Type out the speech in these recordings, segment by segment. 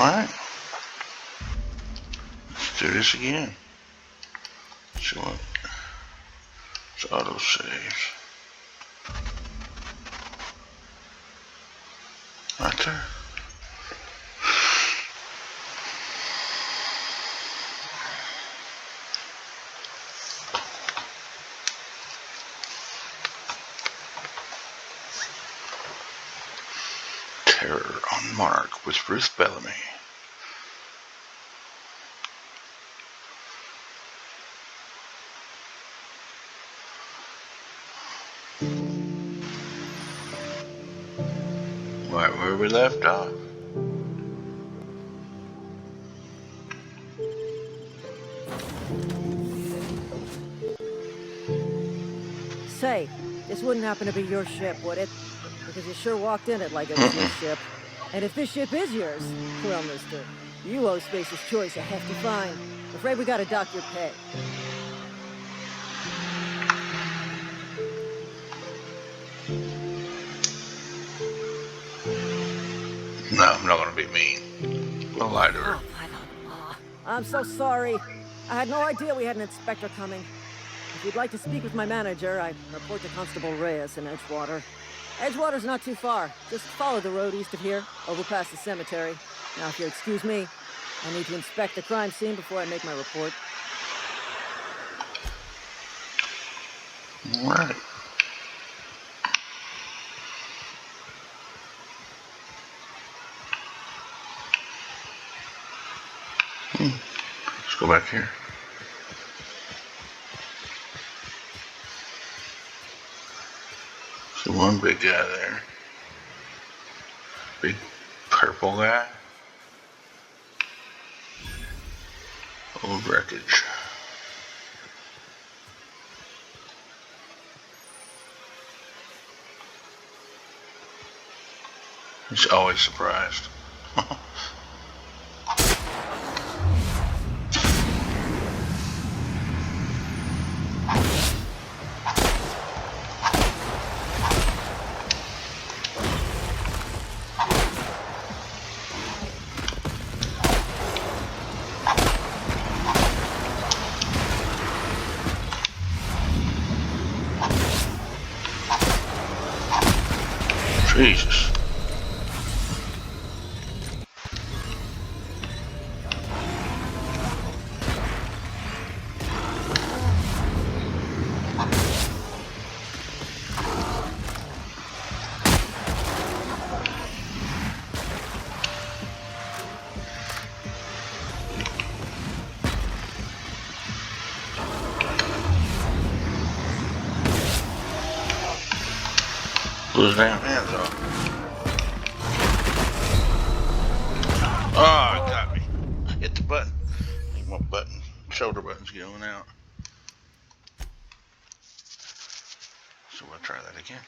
Alright. Let's do this again. See what? It's auto saves. Right there. Terror on Monarch with Ruth Bellamy. Right where we left off. Say, this wouldn't happen to be your ship, would it? Because you sure walked in it like it was your ship. And if this ship is yours, well, mister, you owe Space's Choice a hefty fine. Afraid we gotta dock your pay. No, I'm not gonna be mean. I'll lie to her. I'm so sorry. I had no idea we had an inspector coming. If you'd like to speak with my manager, I'd report to Constable Reyes in Edgewater. Edgewater's not too far. Just follow the road east of here, over past the cemetery. Now, if you'll excuse me, I need to inspect the crime scene before I make my report. All right. Let's go back here. See one big guy there. Big purple guy. Old wreckage. He's always surprised. Jesus. Pull his damn hands off. Oh, it got me. I hit the button. I think my button, shoulder button's going out. So we'll try that again.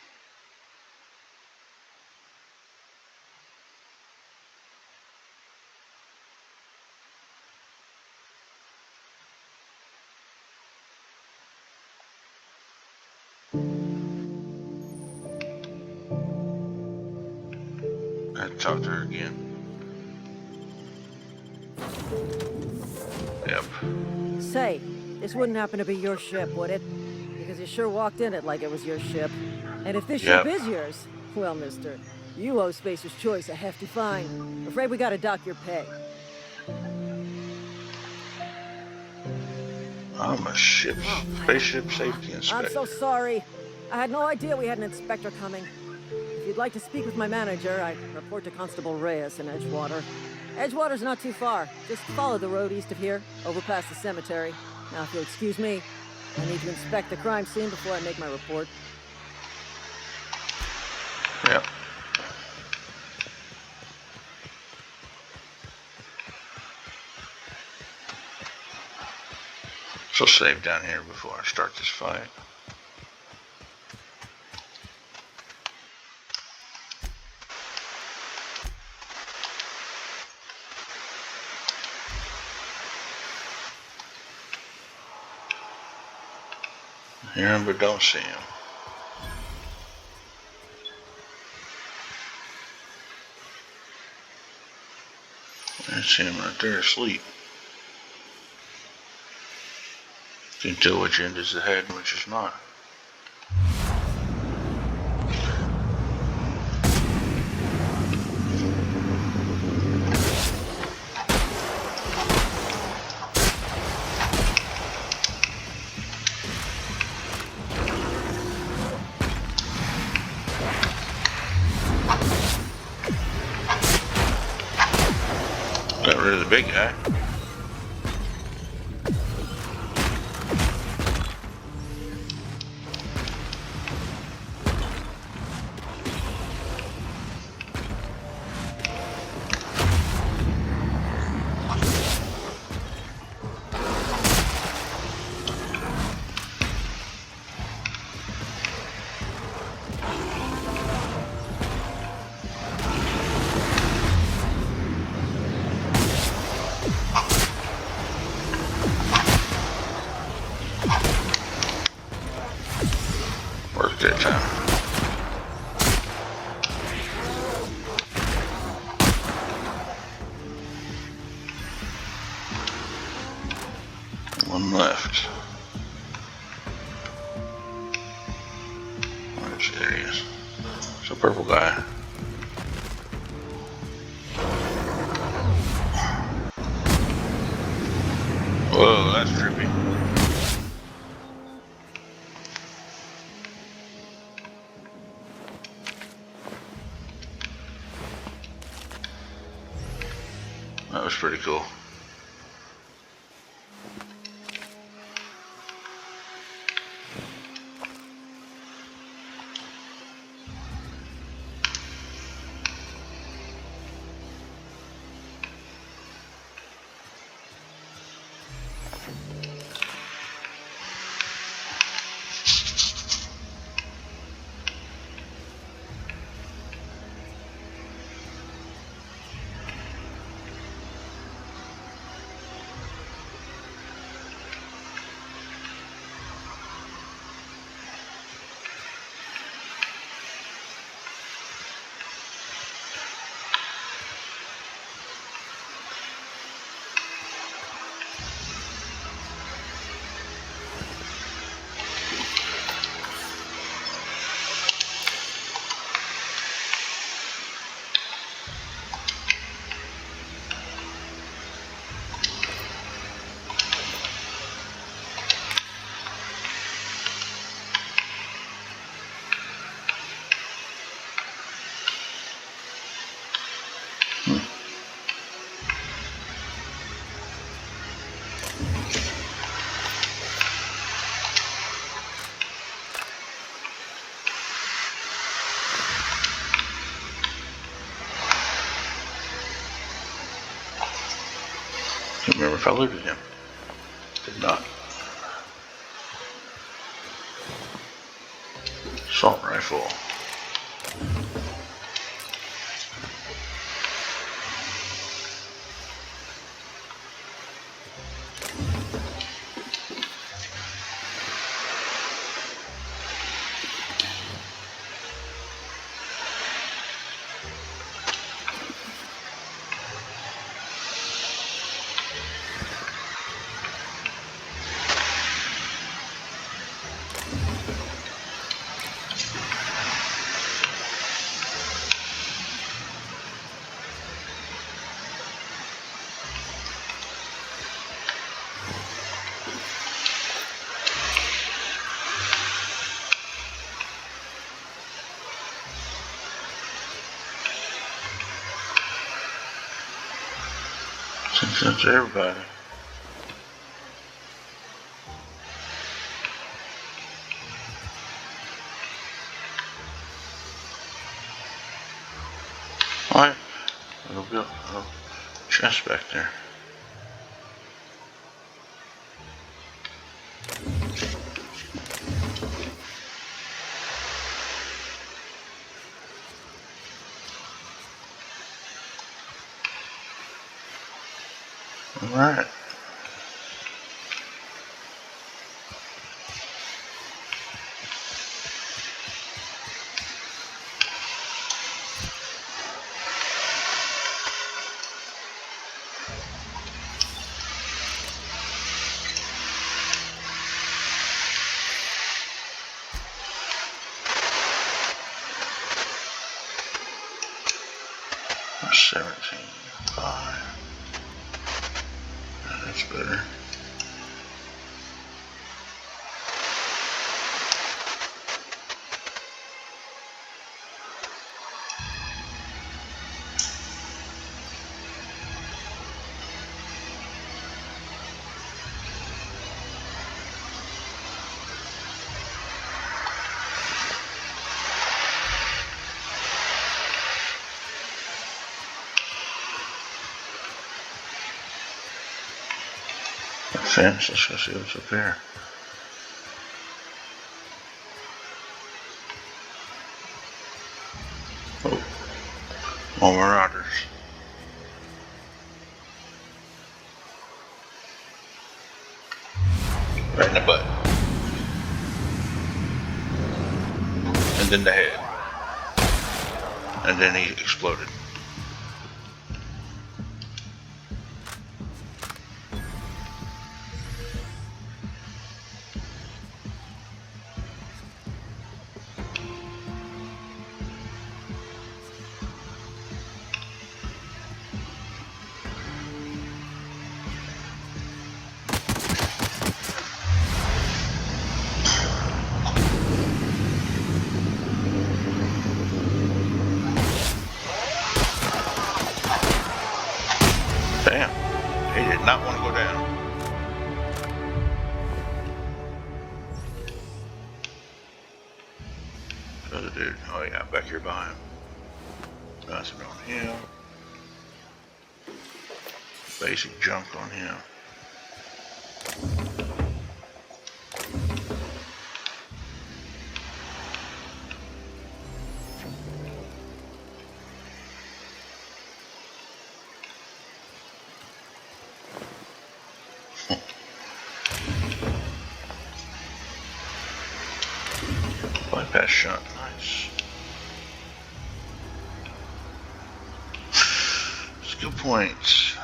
I had to talk to her again. Yep. Say, this wouldn't happen to be your ship, would it? Because you sure walked in it like it was your ship. And if this ship is yours, well, mister, you owe Space's Choice a hefty fine. Afraid we gotta dock your pay. I'm a spaceship safety inspector. I'm so sorry. I had no idea we had an inspector coming. If you'd like to speak with my manager, I'd report to Constable Reyes in Edgewater. Edgewater's not too far. Just follow the road east of here, over past the cemetery. Now, if you'll excuse me, I need to inspect the crime scene before I make my report. Yep. So save down here before I start this fight. Hear him but don't see him. That's him right there asleep. You can tell which end is the head and which is not. Got rid of the big guy. Worked that time. One left. There he is. It's a purple guy. Whoa, that's trippy. That was pretty cool. Can't remember if I looted him. Did not. Assault rifle. Since that's everybody. Alright, a little chest back there. Alright. 17.5. That's better. Fence. Let's go see what's up here. Oh, more marauders. Right in the butt. And then the head. And then he exploded. Damn, he did not want to go down. The other dude, oh yeah, back here behind him. Nothing on him. Basic junk on him. Bypass shot, nice. Skill points.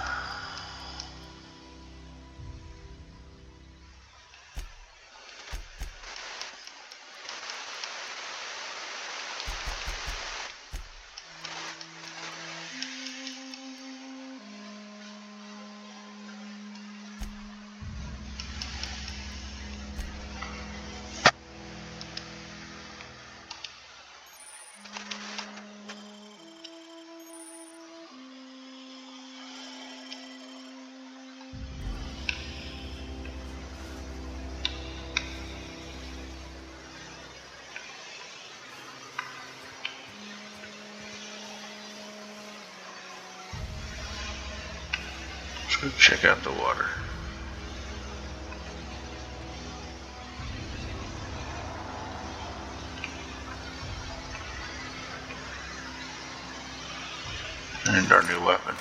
Let's go check out the water. And our new weapon.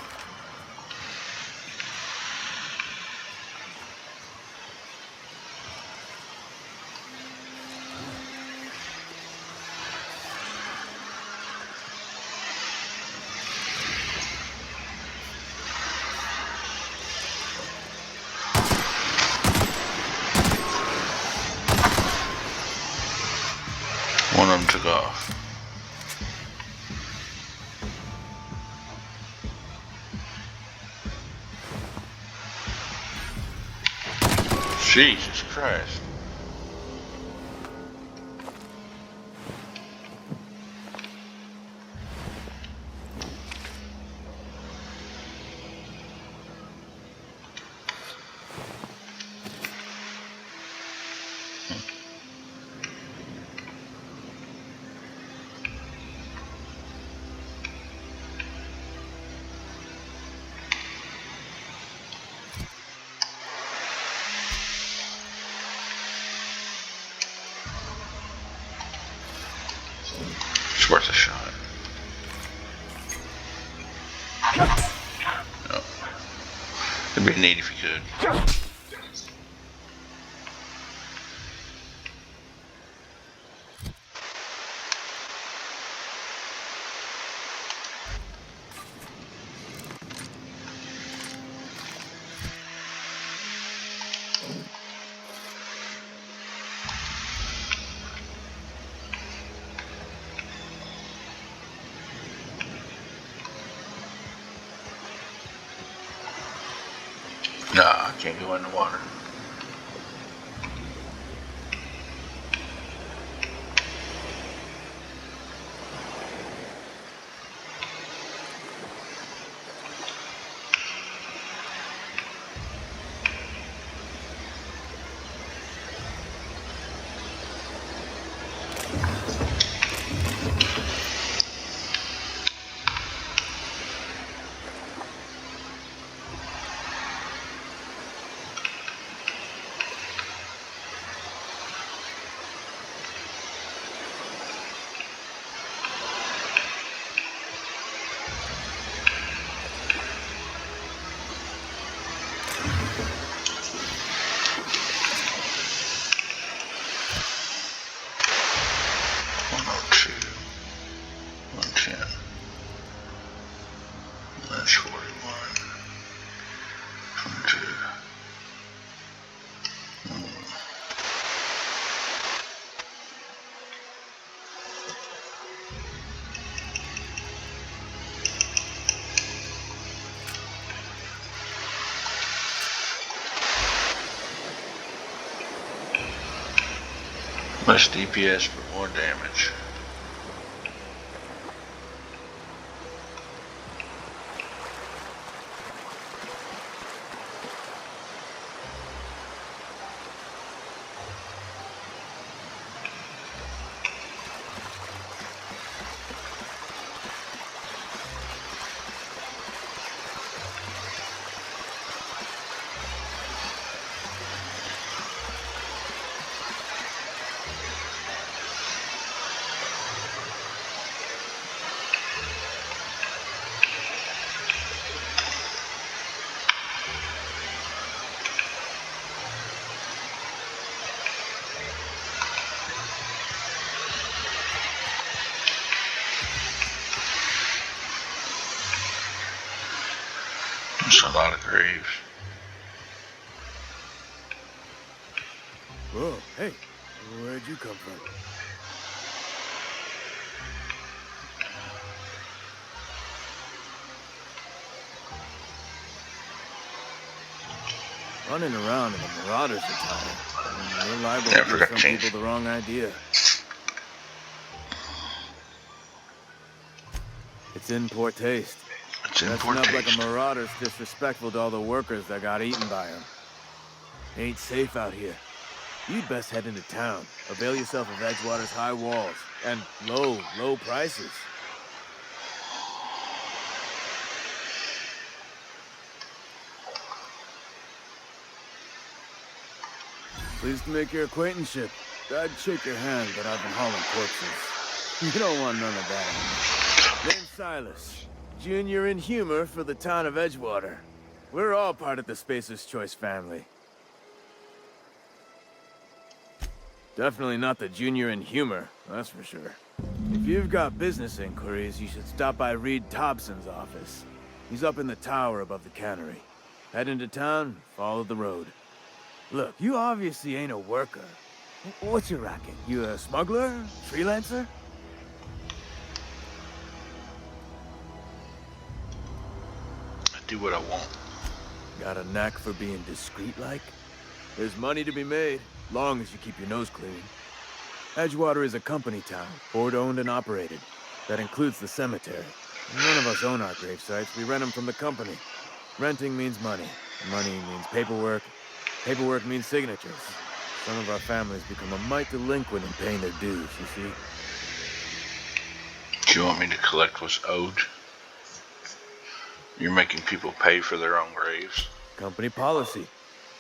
One of them took off. Jesus Christ. It's worth a shot. No. It'd be neat if you could. Nah, I can't go in the water. Less DPS for more damage. There's a lot of graves. Whoa, hey, where'd you come from? Running around in the Marauders attire. You're liable to give some people the wrong idea. It's in poor taste. Dressing up like a Marauder's disrespectful to all the workers that got eaten by him. Ain't safe out here. You'd best head into town. Avail yourself of Edgewater's high walls and low prices. Pleased to make your acquaintanceship. I'd shake your hand, but I've been hauling corpses. You don't want none of that. Name's Silas. Junior in humor for the town of Edgewater. We're all part of the Spacer's Choice family. Definitely not the junior in humor, that's for sure. If you've got business inquiries, you should stop by Reed Thompson's office. He's up in the tower above the cannery. Head into town, follow the road. Look, you obviously ain't a worker. What's your racket? You a smuggler? Freelancer? Do what I want. Got a knack for being discreet-like? There's money to be made, long as you keep your nose clean. Edgewater is a company town, board-owned and operated. That includes the cemetery. None of us own our grave sites, we rent them from the company. Renting means money. Money means paperwork. Paperwork means signatures. Some of our families become a mite delinquent in paying their dues, you see. Do you want me to collect what's owed? You're making people pay for their own graves. Company policy.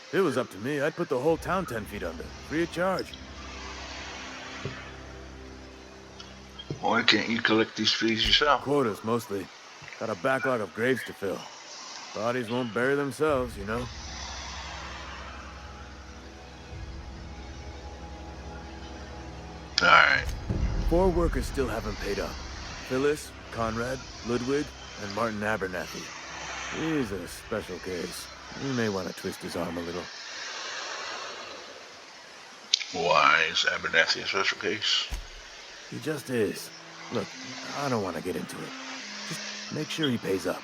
If it was up to me, I'd put the whole town 10 feet under, free of charge. Why can't you collect these fees yourself? Quotas, mostly. Got a backlog of graves to fill. Bodies won't bury themselves, you know? Alright. 4 workers still haven't paid up. Phyllis, Conrad, Ludwig, and Martin Abernathy. He's a special case. You may want to twist his arm a little. Why is Abernathy a special case? He just is. Look, I don't want to get into it. Just make sure he pays up.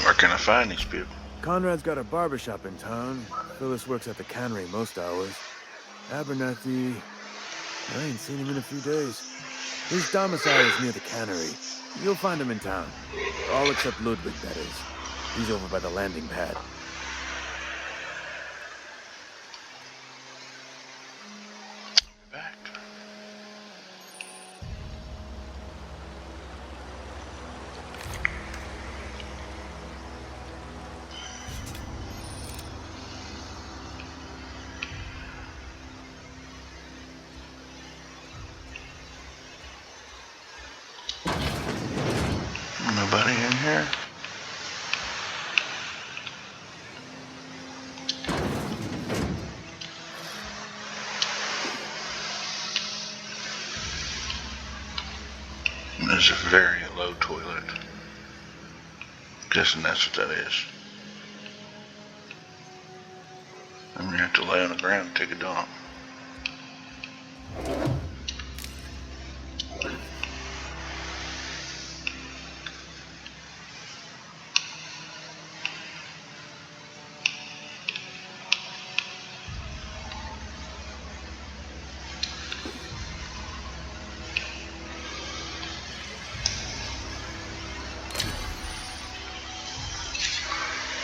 Our can I find these people? Conrad's got a barbershop in town. Phyllis works at the cannery most hours. Abernathy... I ain't seen him in a few days. His domicile is near the cannery. You'll find him in town. All except Ludwig, that is. He's over by the landing pad. Back. Nobody in here? There's a very low toilet. Guessing that's what that is. I'm gonna have to lay on the ground and take a dump.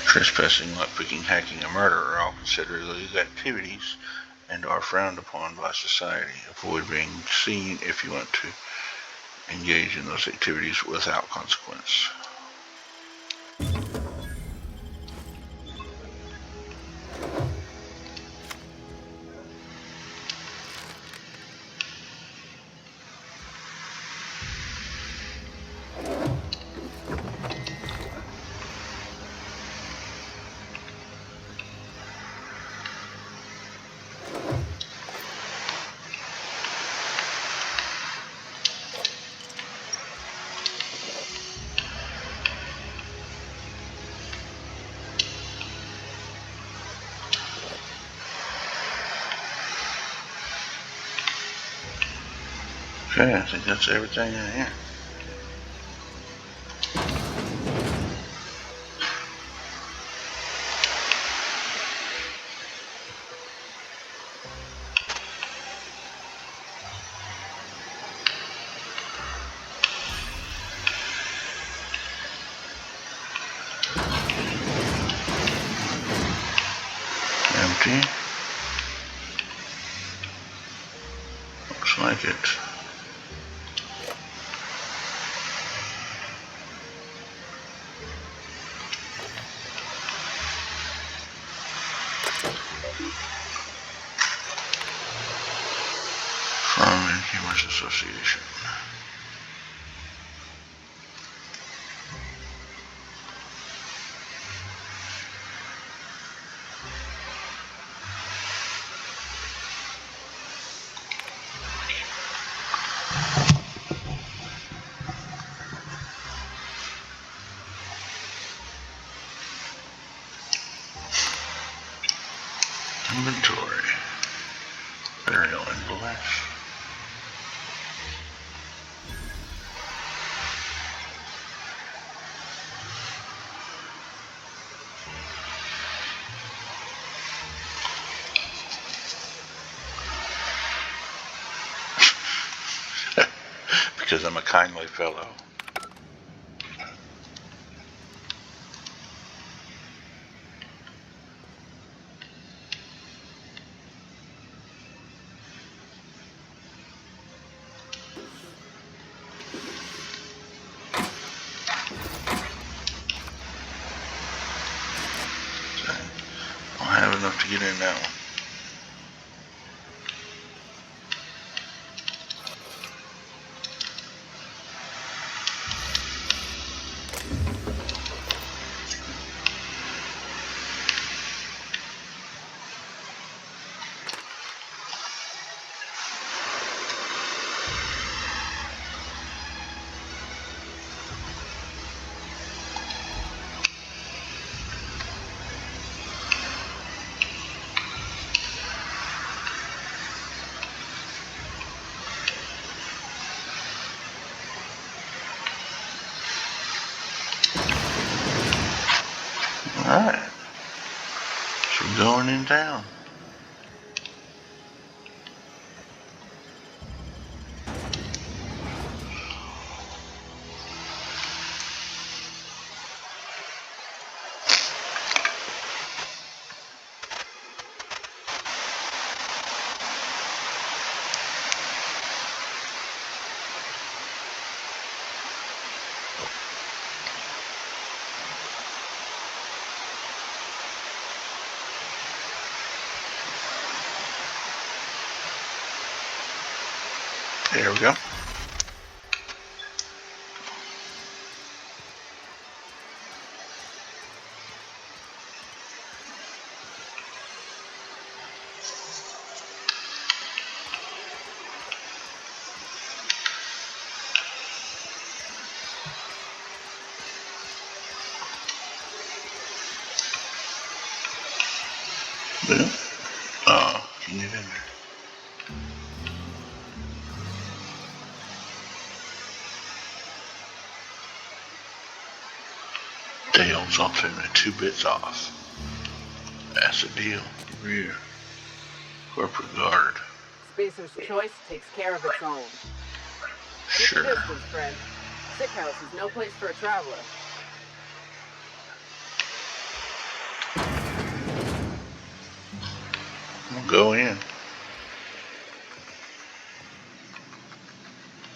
Trespassing, lockpicking, hacking, and murder are all considered illegal activities and are frowned upon by society. Avoid being seen if you want to engage in those activities without consequence. Okay, I think that's everything in here. Empty. Looks like it. From Gamers Association. Inventory. Burial invoice. Because I'm a kindly fellow. I don't have enough to get in that one. Alright. So we're going in town. There we go. Boom. Can you get in there? Dale's off him at 2 bits off. That's the deal. Rear. Corporate guard. Spacer's Choice takes care of its own. Keep Sure. your distance, friend. Sick house is no place for a traveler. We'll go in.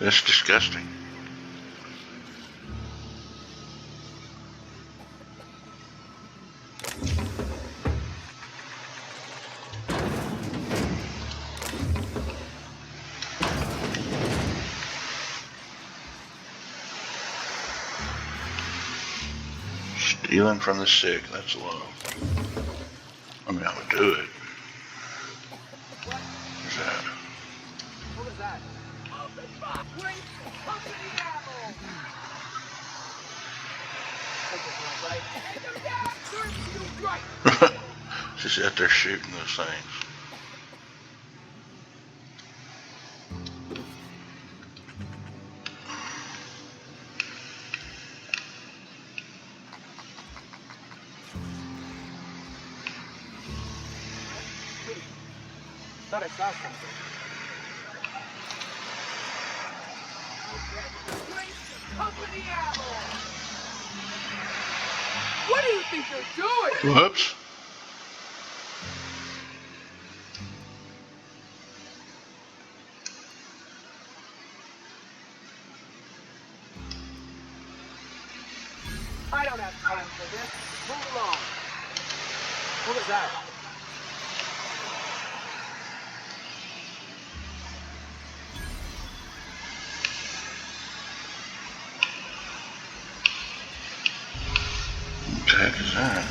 That's disgusting. Stealing from the sick, that's low. I mean, I would do it. What's that? What was that? Something's not right. Just out there shooting those things. Thought I saw something. Company ammo! What do you think you're doing? Whoops. I don't have time for this. Move along. What was that? What the heck is that?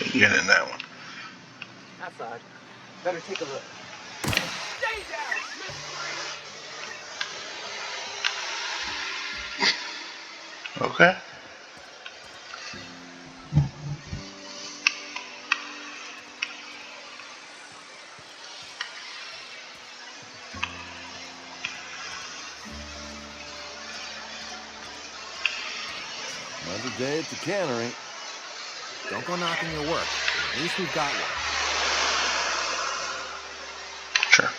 Okay, get in that one. That's odd. Better take a look. Stay down, Okay. Another day at the cannery. Don't go knocking your work. At least we've got one. Sure.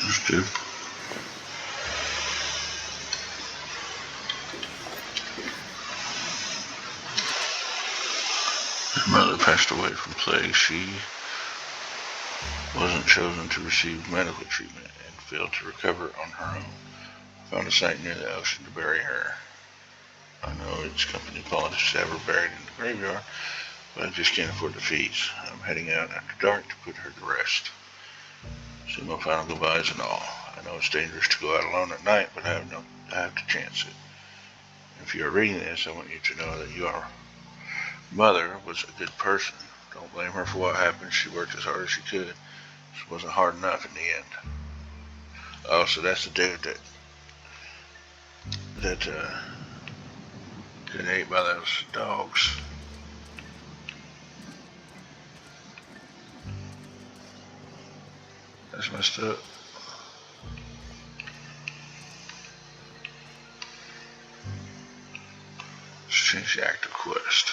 Understood. Her mother passed away from plague. She wasn't chosen to receive medical treatment and failed to recover on her own. Found a site near the ocean to bury her. I know it's company policy to have her buried in the graveyard, but I just can't afford the fees. I'm heading out after dark to put her to rest. See my final goodbyes and all. I know it's dangerous to go out alone at night, but I have to chance it. If you are reading this, I want you to know that your mother was a good person. Don't blame her for what happened. She worked as hard as she could. It wasn't hard enough in the end. Oh, so that's the dude that got ate by those dogs. That's messed up. Let's change the active quest.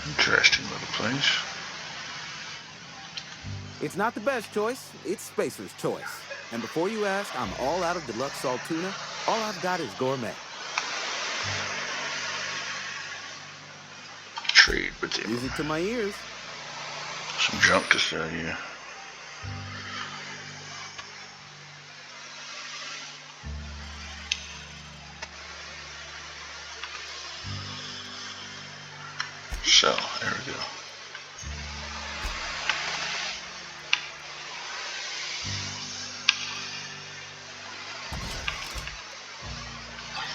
Interesting little place. It's not the best choice, it's Spacer's choice. And before you ask, I'm all out of deluxe salt tuna. All I've got is gourmet. Trade with him. Music to my ears. Some junk to sell you. So, there we go.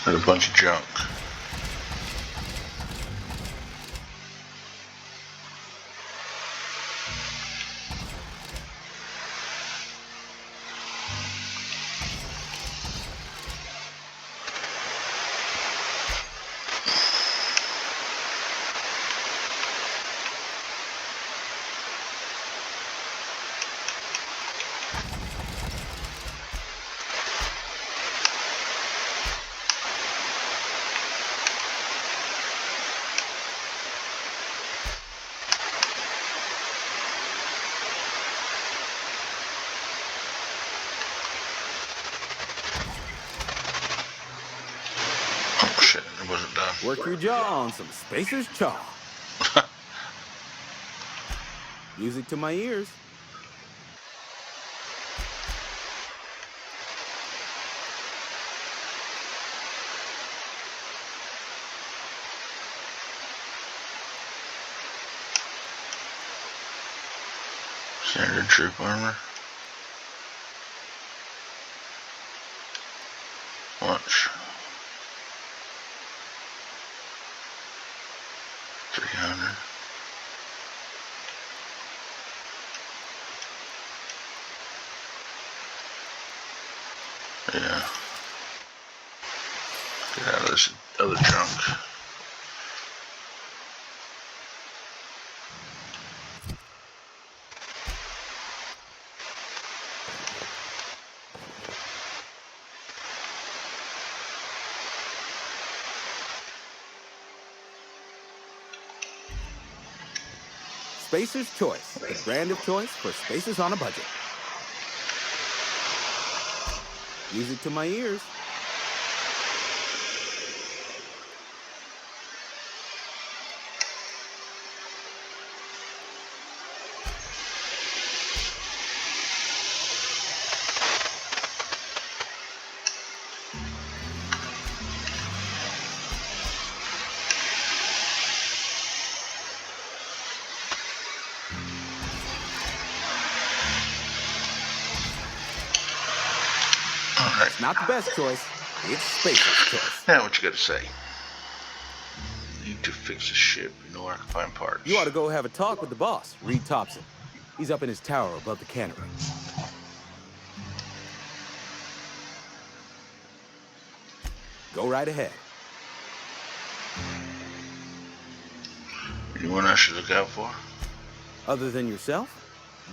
Got a bunch of junk. Oh shit, it wasn't done. Work your jaw on some Spacer's chaw. Music to my ears. Standard troop armor. Watch. 300. Yeah. Get out of this other junk. Spacer's Choice, the brand of choice for Spacers on a budget. Music to my ears. Alright. It's not the best choice, it's Spacer's choice. Now what you gotta say? Need to fix the ship. You know where I can find parts. You ought to go have a talk with the boss, Reed Thompson. He's up in his tower above the cannery. Go right ahead. Anyone I should look out for? Other than yourself?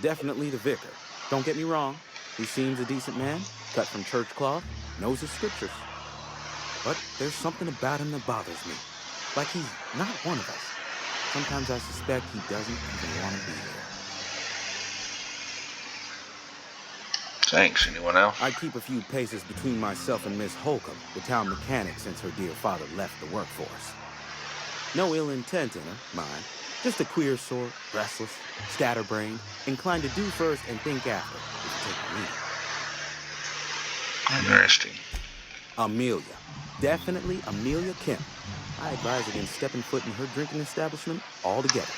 definitely the vicar. Don't get me wrong, he seems a decent man, cut from church cloth, knows his scriptures. But there's something about him that bothers me. Like he's not one of us. Sometimes I suspect he doesn't even want to be here. Thanks. Anyone else? I keep a few paces between myself and Miss Holcomb, the town mechanic since her dear father left the workforce. No ill intent in her, mind. Just a queer sort, restless, scatterbrained, inclined to do first and think after, if you take the lead. Interesting. Amelia. Definitely Amelia Kemp. I advise against stepping foot in her drinking establishment altogether.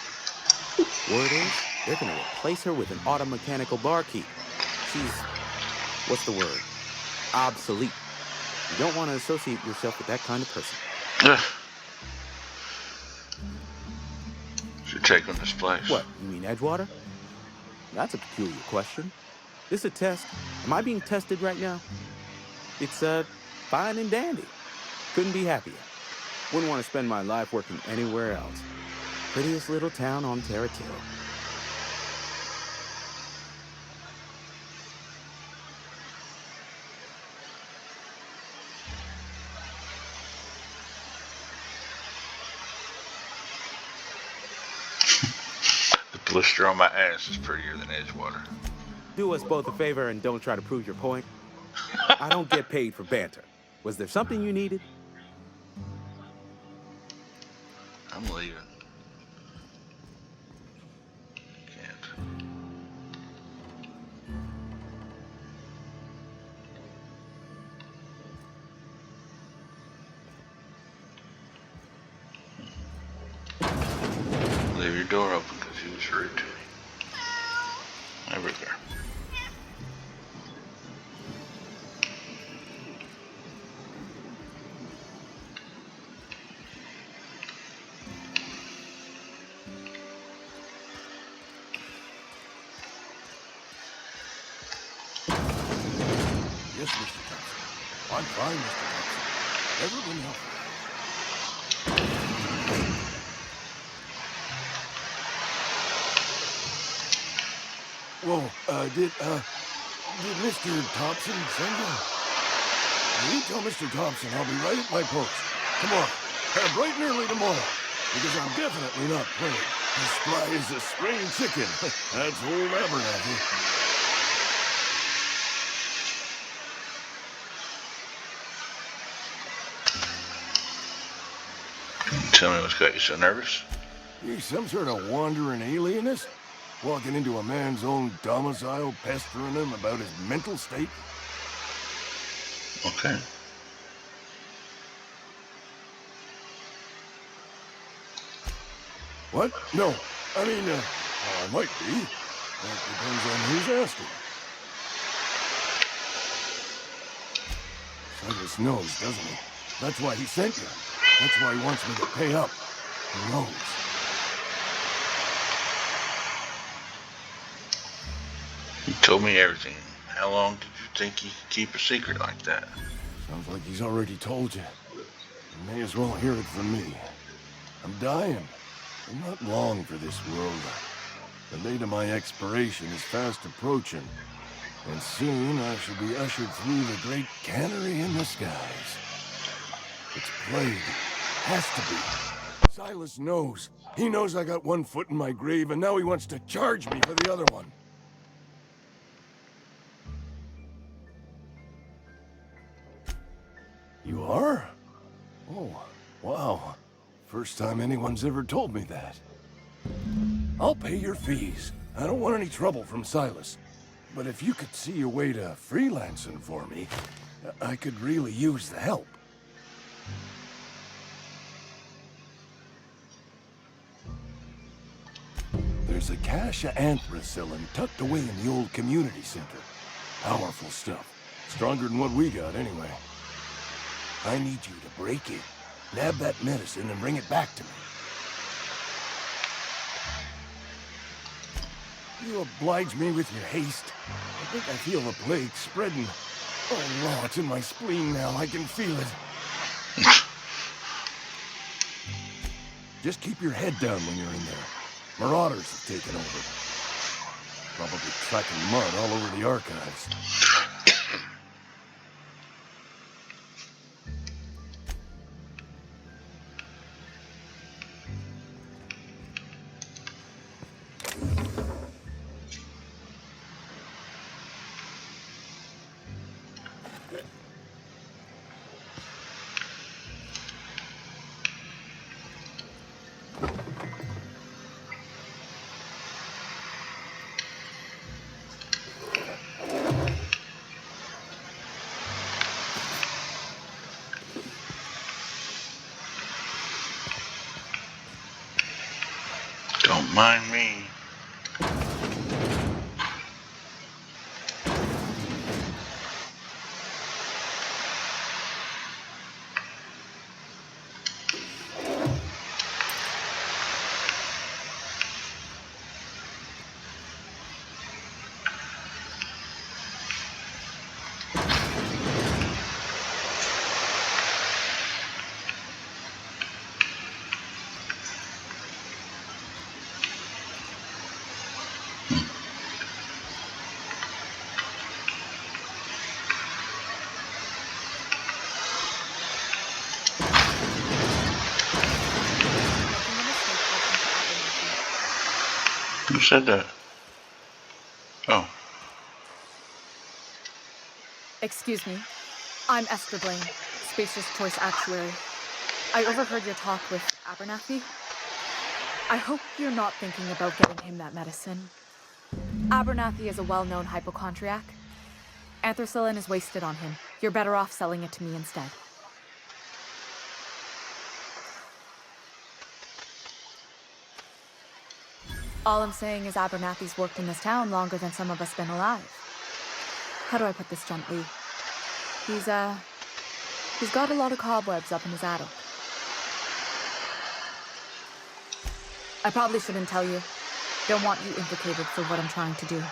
Word is, they're gonna replace her with an auto-mechanical barkeep. She's, what's the word? Obsolete. You don't want to associate yourself with that kind of person. Ugh. Should take on this place. What, you mean Edgewater? That's a peculiar question. This a test? Am I being tested right now? It's, fine and dandy. Couldn't be happier. Wouldn't want to spend my life working anywhere else. Prettiest little town on Terra Till. The blister on my ass is prettier than Edgewater. Do us both a favor and don't try to prove your point. I don't get paid for banter. Was there something you needed? I'm leaving. Can't. Leave your door open because he was rude to me. Over there. Yes, Mr. Thompson. I'm fine, Mr. Thompson. Everyone help me. Whoa, did Mr. Thompson send you? You tell Mr. Thompson I'll be right at my post. Come on, bright and early tomorrow, because I'm definitely not playing. As spry as a spring chicken. That's old Abernathy. Tell me what's got you so nervous? You some sort of wandering alienist? Walking into a man's own domicile, pestering him about his mental state? Okay. What? No. I mean, I might be. That depends on who's asking. Silas knows, doesn't he? That's why he sent you. That's why he wants me to pay up. He knows. You told me everything. How long did you think you could keep a secret like that? Sounds like he's already told you. You may as well hear it from me. I'm dying. I'm not long for this world. The date of my expiration is fast approaching. And soon I shall be ushered through the great cannery in the skies. It's plague. Has to be. Silas knows. He knows I got one foot in my grave, and now he wants to charge me for the other one. You are? Oh, wow. First time anyone's ever told me that. I'll pay your fees. I don't want any trouble from Silas. But if you could see your way to freelancing for me, I could really use the help. There's a cache of anthracillin tucked away in the old community center. Powerful stuff. Stronger than what we got, anyway. I need you to break in, nab that medicine, and bring it back to me. You oblige me with your haste. I think I feel the plague spreading. Oh no, it's in my spleen now. I can feel it. Just keep your head down when you're in there. Marauders have taken over. Probably tracking mud all over the archives. Don't mind me. Who said that? Oh. Excuse me. I'm Esther Blaine, Spacer's Choice Actuary. I overheard your talk with Abernathy. I hope you're not thinking about getting him that medicine. Abernathy is a well-known hypochondriac. Anthracillin is wasted on him. You're better off selling it to me instead. All I'm saying is Abernathy's worked in this town longer than some of us been alive. How do I put this gently? He's got a lot of cobwebs up in his attic. I probably shouldn't tell you. Don't want you implicated for what I'm trying to do.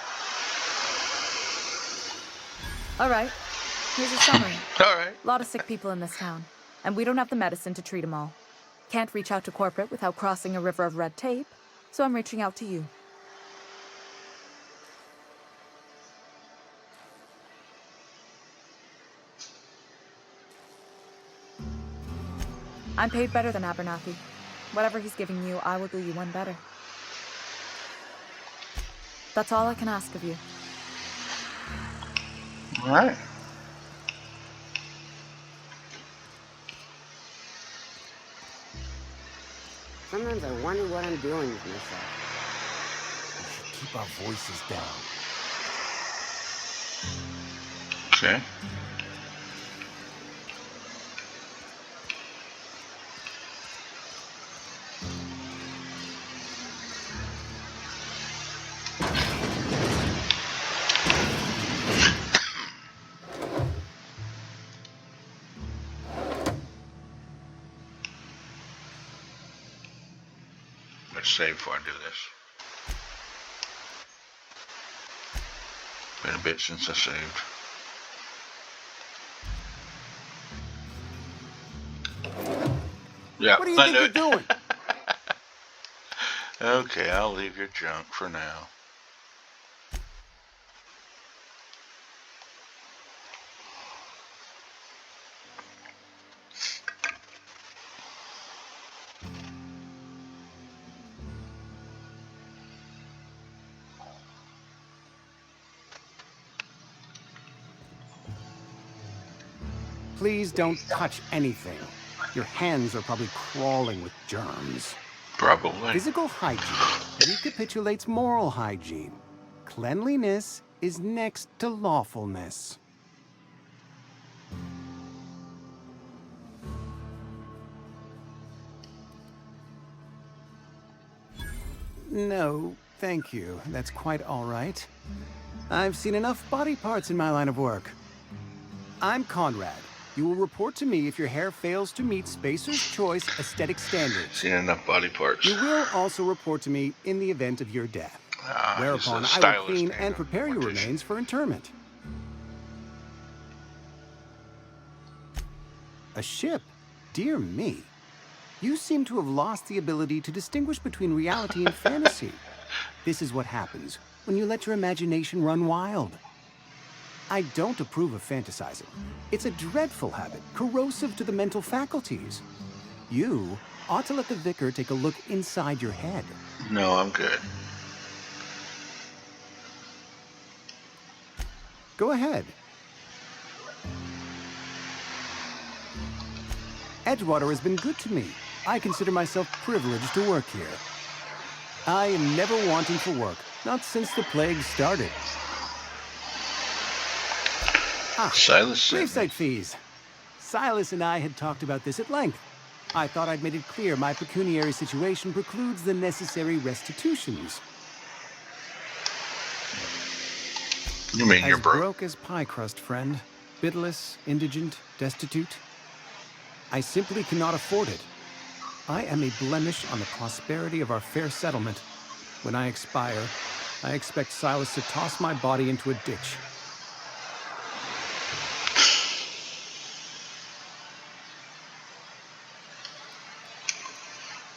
All right, here's a summary. All right. A lot of sick people in this town, and we don't have the medicine to treat them all. Can't reach out to corporate without crossing a river of red tape, so I'm reaching out to you. I'm paid better than Abernathy. Whatever he's giving you, I will do you one better. That's all I can ask of you. All right. Sometimes I wonder what I'm doing with myself. We should keep our voices down. Okay. Let's save before I do this. Been a bit since I saved. Yeah, What do you think you're doing? Okay, I'll leave your junk for now. Please don't touch anything. Your hands are probably crawling with germs. Probably. Physical hygiene recapitulates moral hygiene. Cleanliness is next to lawfulness. No, thank you. That's quite all right. I've seen enough body parts in my line of work. I'm Conrad. You will report to me if your hair fails to meet Spacer's Choice aesthetic standards. Seen enough body parts. You will also report to me in the event of your death. Whereupon I will clean and prepare your remains for interment. A ship? Dear me. You seem to have lost the ability to distinguish between reality and fantasy. This is what happens when you let your imagination run wild. I don't approve of fantasizing. It's a dreadful habit, corrosive to the mental faculties. You ought to let the vicar take a look inside your head. No, I'm good. Go ahead. Edgewater has been good to me. I consider myself privileged to work here. I am never wanting for work, not since the plague started. Silas sent me. Gravesite fees. Silas and I had talked about this at length. I thought I'd made it clear my pecuniary situation precludes the necessary restitutions. You mean you're broke? Broke as pie crust, friend. Bitless, indigent, destitute. I simply cannot afford it. I am a blemish on the prosperity of our fair settlement. When I expire, I expect Silas to toss my body into a ditch.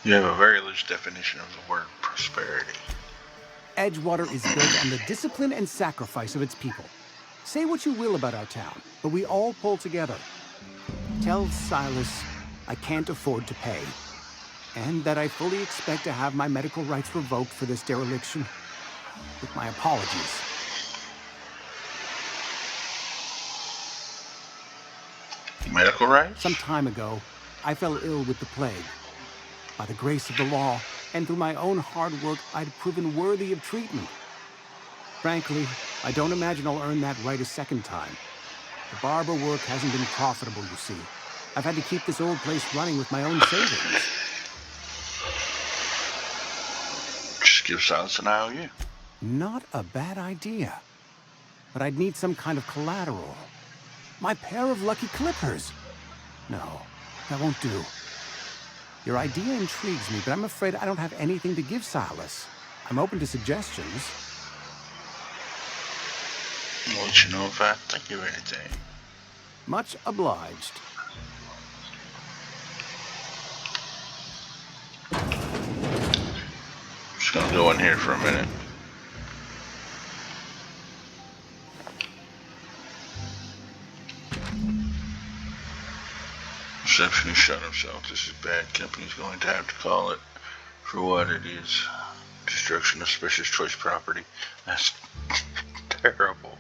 You have a very loose definition of the word prosperity. Edgewater is built on the discipline and sacrifice of its people. Say what you will about our town, but we all pull together. Tell Silas I can't afford to pay, and that I fully expect to have my medical rights revoked for this dereliction. With my apologies. Medical rights? Some time ago, I fell ill with the plague. By the grace of the law, and through my own hard work, I'd proven worthy of treatment. Frankly, I don't imagine I'll earn that right a second time. The barber work hasn't been profitable, you see. I've had to keep this old place running with my own savings. Just give Silas an IOU. Not a bad idea. But I'd need some kind of collateral. My pair of lucky clippers. No, that won't do. Your idea intrigues me, but I'm afraid I don't have anything to give Silas. I'm open to suggestions. I'll let you know if I think of anything. Much obliged. Just gonna go in here for a minute. Receptionist shut himself. This is bad. Company's going to have to call it for what it is. Destruction of special choice property. That's terrible.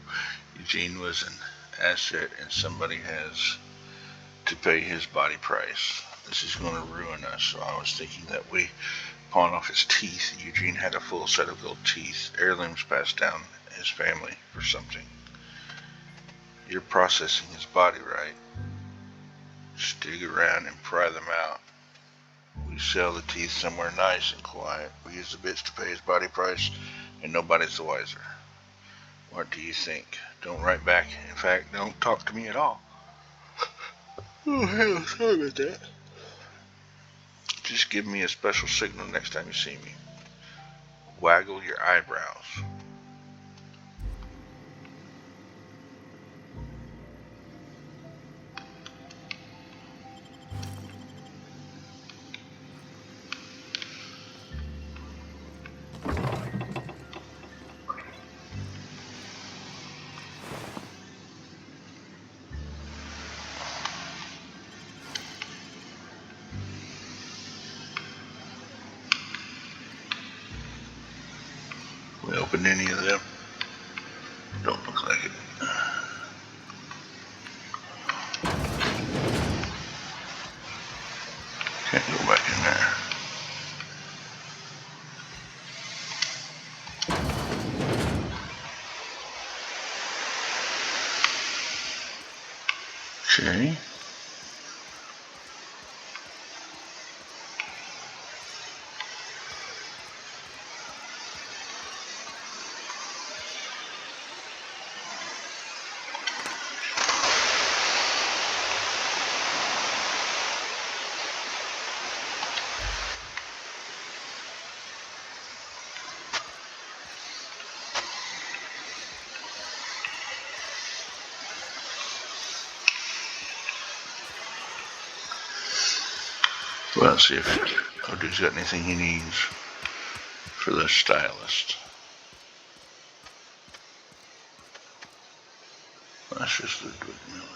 Eugene was an asset and somebody has to pay his body price. This is going to ruin us. So I was thinking that we pawn off his teeth. Eugene had a full set of gold teeth. Heirlooms passed down his family for something. You're processing his body, right? Just dig around and pry them out. We sell the teeth somewhere nice and quiet. We use the bits to pay his body price, and nobody's the wiser. What do you think? Don't write back. In fact, don't talk to me at all. Oh hell, sorry about that. Just give me a special signal next time you see me. Waggle your eyebrows. We opened any of them? Don't look like it. Can't go back in there. Okay. Well, let's see if Odu's got anything he needs for the stylist. That's just the Dwight Miller.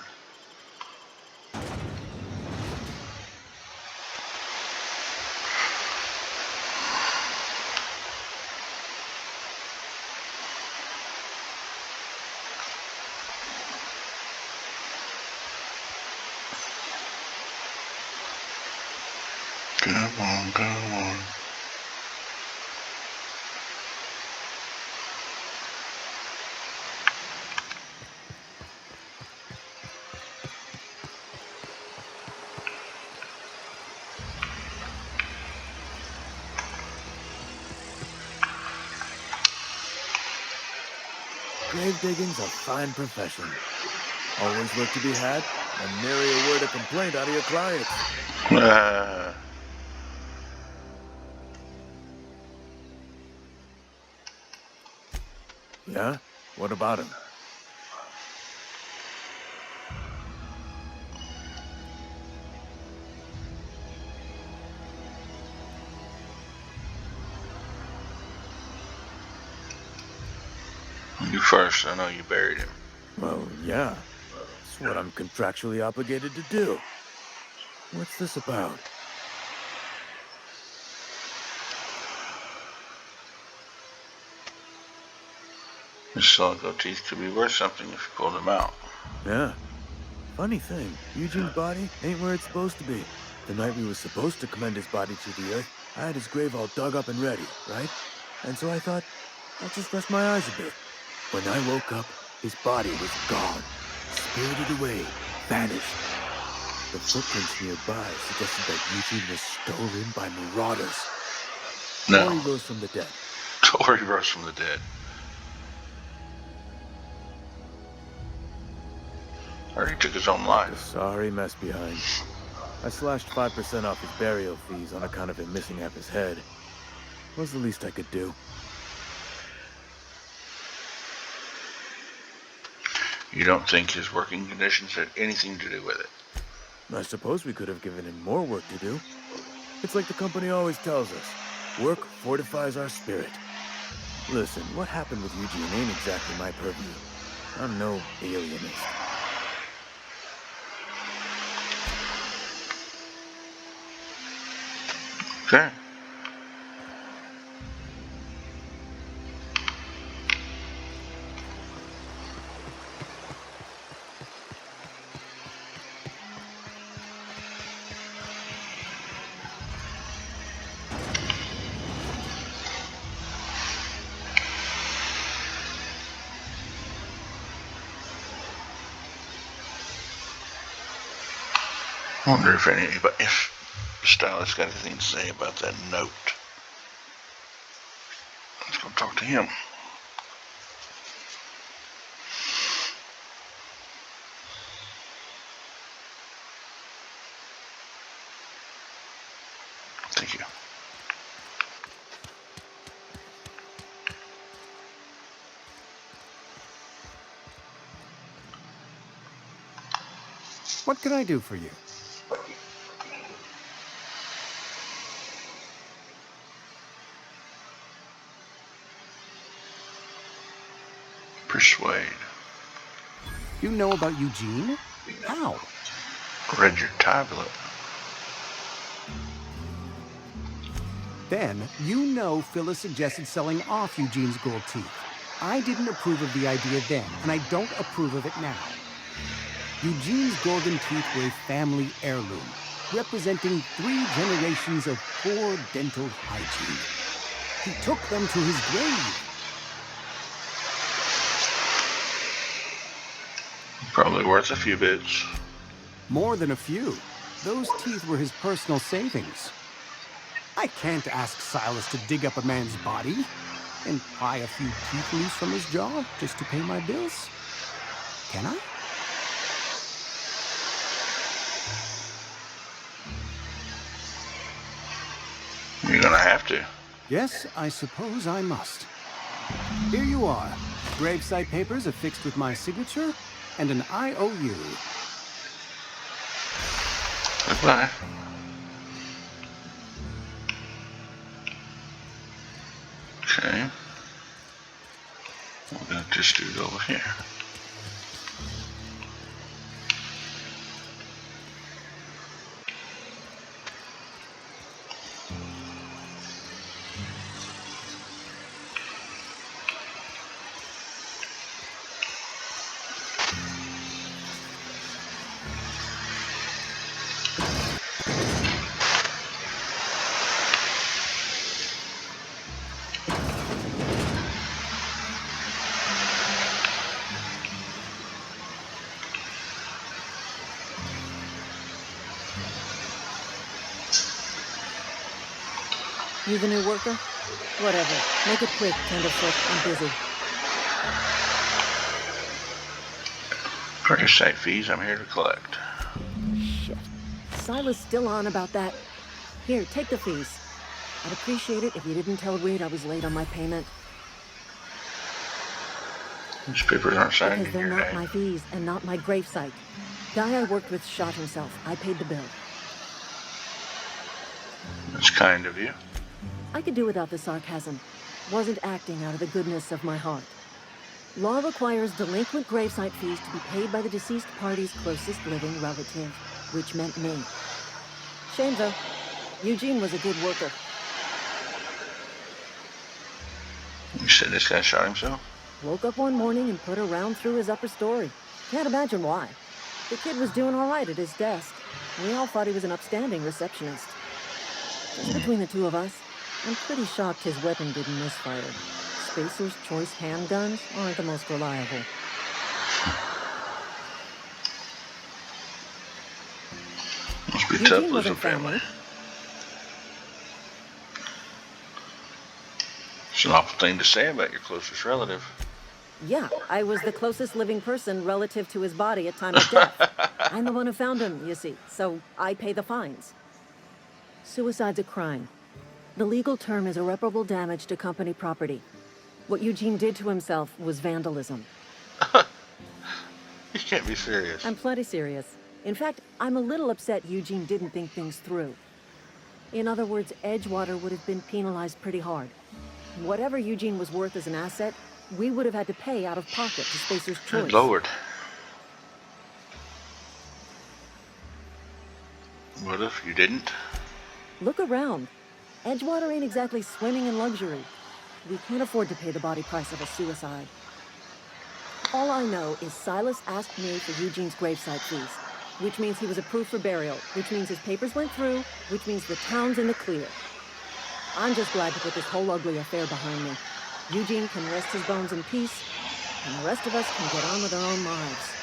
Come on, come on. Grave digging's a fine profession. Always work to be had, and nary a word of complaint out of your clients. Yeah? What about him? You first, I know you buried him. Well, yeah. It's what I'm contractually obligated to do. What's this about? His silico teeth could be worth something if you pulled them out. Yeah. Funny thing, Eugene's body ain't where it's supposed to be. The night we were supposed to commend his body to the earth, I had his grave all dug up and ready, right? And so I thought, I'll just rest my eyes a bit. When I woke up, his body was gone. Spirited away, vanished. The footprints nearby suggested that Eugene was stolen by marauders. No. Or he rose from the dead. Or he rose from the dead. Or he took his own A life. sorry mess behind. I slashed 5% off his burial fees on account of him missing half his head. Was the least I could do. You don't think his working conditions had anything to do with it? I suppose we could have given him more work to do. It's like the company always tells us. Work fortifies our spirit. Listen, what happened with Eugene ain't exactly my purview. I'm no alienist. Okay. I wonder if Stylus got anything to say about that note. Let's go talk to him. Thank you. What can I do for you? Persuade. You know about Eugene? How? Read your tablet. Then, you know Phyllis suggested selling off Eugene's gold teeth. I didn't approve of the idea then, and I don't approve of it now. Eugene's golden teeth were a family heirloom, representing 3 generations of poor dental hygiene. He took them to his grave. Probably worth a few bits. More than a few. Those teeth were his personal savings. I can't ask Silas to dig up a man's body and pry a few teeth loose from his jaw just to pay my bills. Can I? You're gonna have to. Yes, I suppose I must. Here you are. Gravesite papers affixed with my signature and an IOU. Goodbye. Okay. We'll get this dude over here. You the new worker? Whatever. Make it quick, Tenderfoot. I'm busy. Purchase site fees I'm here to collect. Shit. Silas still on about that. Here, take the fees. I'd appreciate it if you didn't tell Reed I was late on my payment. These papers aren't signed Because in they're your not name. my fees and not my gravesite. Guy I worked with shot himself. I paid the bill. That's kind of you. I could do without the sarcasm. Wasn't acting out of the goodness of my heart. Law requires delinquent gravesite fees to be paid by the deceased party's closest living relative, which meant me. Shame though. Eugene was a good worker. You said this guy shot himself? Woke up one morning and put a round through his upper story. Can't imagine why. The kid was doing all right at his desk. We all thought he was an upstanding receptionist. Just between the two of us, I'm pretty shocked his weapon didn't misfire. Spacer's Choice handguns aren't the most reliable. Must be Eugene tough losing wasn't family. family. It's an awful thing to say about your closest relative. Yeah, I was the closest living person relative to his body at time of death. I'm the one who found him, you see, so I pay the fines. Suicide's a crime. The legal term is irreparable damage to company property. What Eugene did to himself was vandalism. You can't be serious. I'm plenty serious. In fact, I'm a little upset Eugene didn't think things through. In other words, Edgewater would have been penalized pretty hard. Whatever Eugene was worth as an asset, we would have had to pay out of pocket to Spacer's Choice. Good Lord. What if you didn't? Look around. Edgewater ain't exactly swimming in luxury. We can't afford to pay the body price of a suicide. All I know is Silas asked me for Eugene's gravesite fees, which means he was approved for burial, which means his papers went through, which means the town's in the clear. I'm just glad to put this whole ugly affair behind me. Eugene can rest his bones in peace, and the rest of us can get on with our own lives.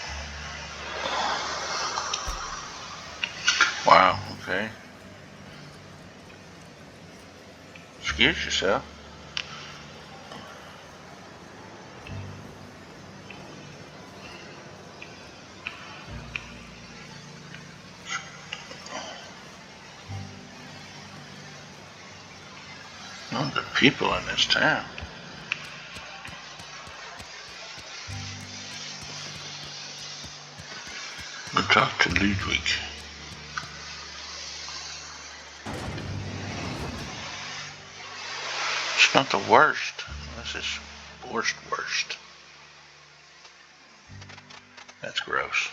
Wow, okay. Excuse yourself. Oh, the people in this town. We'll talk to Ludwig. It's not the worst. This is worst. That's gross.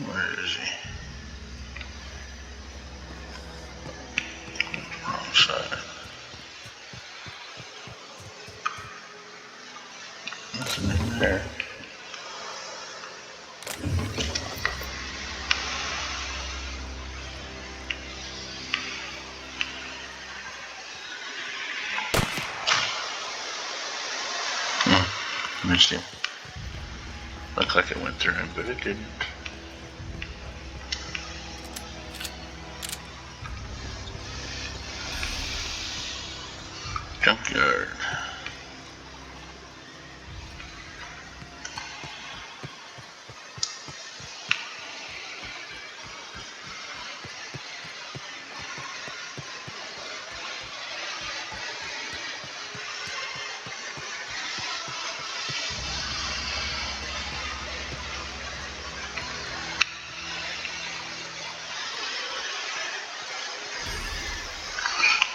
Where is he? Wrong side. Nothing in there. Missed him. Looked like it went through him, but it didn't. Junkyard.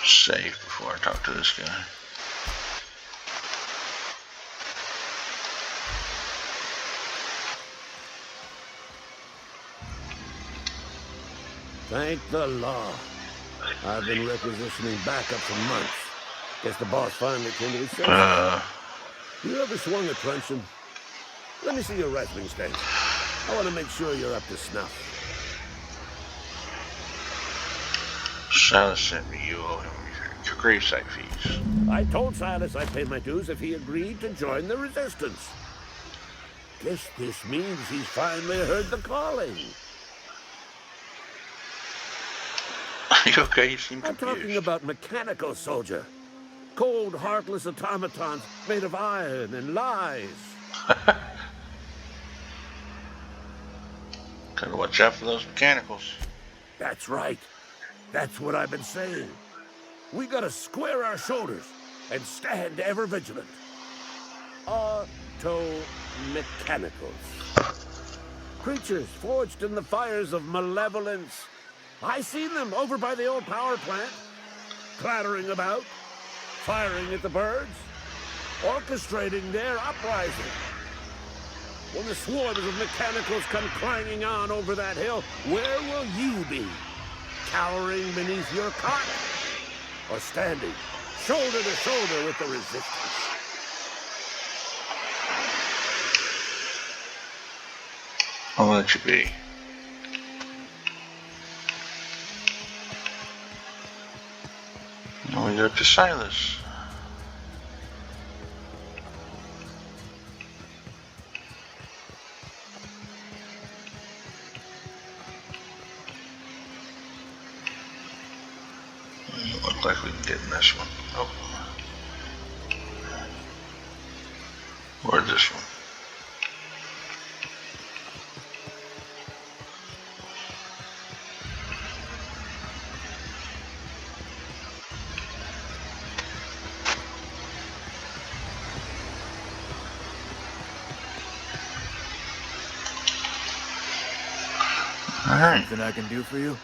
Save before I talk to this guy. Thank the law. I've been requisitioning backup for months. Guess the boss finally came to his senses. You ever swung a truncheon? Let me see your wrestling stance. I want to make sure you're up to snuff. Silas sent me. You owe him your gravesite fees. I told Silas I'd pay my dues if he agreed to join the resistance. Guess this means he's finally heard the calling. Are you okay? You seem I'm confused. talking about mechanical soldier. Cold, heartless automatons made of iron and lies. Gotta watch out for those mechanicals. That's right. That's what I've been saying. We gotta square our shoulders and stand ever vigilant. Auto-mechanicals. Creatures forged in the fires of malevolence. I seen them over by the old power plant, clattering about, firing at the birds, orchestrating their uprising. When the swarms of mechanicals come clanging on over that hill, where will you be? Cowering beneath your cot? Or standing shoulder to shoulder with the resistance? I'll let you be. Now we go to Silas. Doesn't look like we can get in this one. Oh. Or this one. Alright. Something I can do for you?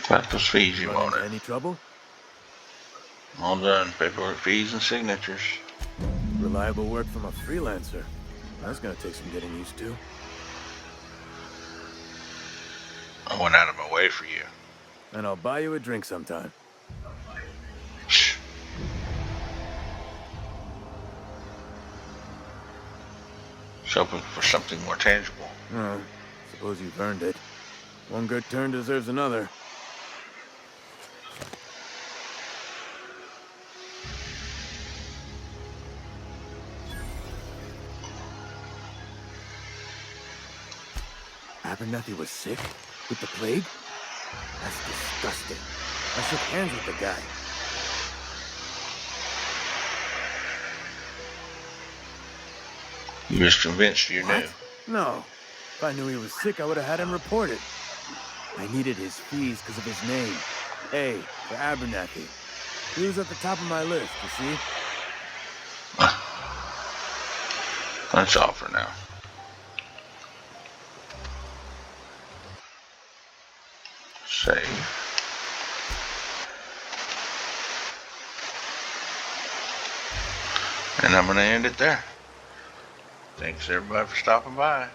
Got those fees you Run into wanted. any trouble? All done. Paperwork, fees, and signatures. Reliable work from a freelancer. That's gonna take some getting used to. I went out of my way for you. And I'll buy you a drink sometime. Just hoping for something more tangible. Oh, suppose you've earned it. One good turn deserves another. Abernathy was sick? With the plague? That's disgusting. I shook hands with the guy. You was convinced you What? knew. No. If I knew he was sick, I would have had him reported. I needed his fees because of his name. A for Abernathy. He was at the top of my list, you see? That's all for now. Save. And I'm going to end it there. Thanks everybody for stopping by.